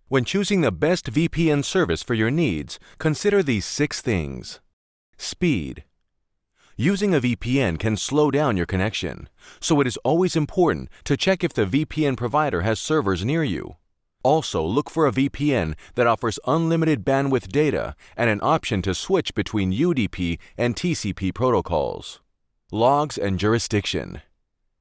When choosing the best VPN service for your needs, consider these 6 things. Speed. Using a VPN can slow down your connection, so it is always important to check if the VPN provider has servers near you. Also, look for a VPN that offers unlimited bandwidth data and an option to switch between UDP and TCP protocols. Logs and jurisdiction.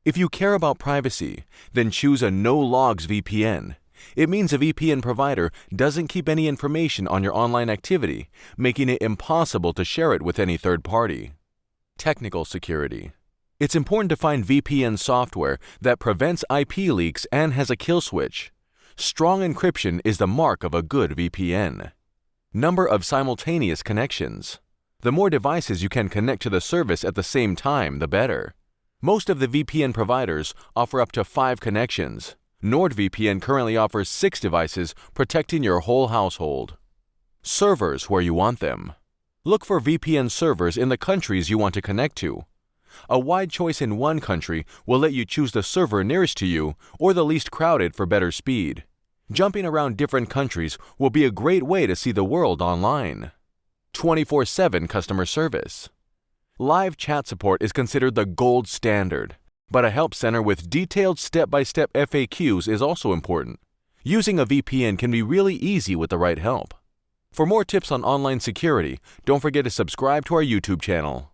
If you care about privacy, then choose a no-logs VPN. It means a VPN provider doesn't keep any information on your online activity, making it impossible to share it with any third party. Technical security. It's important to find VPN software that prevents IP leaks and has a kill switch. Strong encryption is the mark of a good VPN. Number of simultaneous connections. The more devices you can connect to the service at the same time, the better. Most of the VPN providers offer up to 5 connections. NordVPN currently offers 6 devices, protecting your whole household. Servers where you want them. Look for VPN servers in the countries you want to connect to. A wide choice in one country will let you choose the server nearest to you or the least crowded for better speed. Jumping around different countries will be a great way to see the world online. 24/7 customer service. Live chat support is considered the gold standard, but a help center with detailed step-by-step FAQs is also important. Using a VPN can be really easy with the right help. For more tips on online security, don't forget to subscribe to our YouTube channel.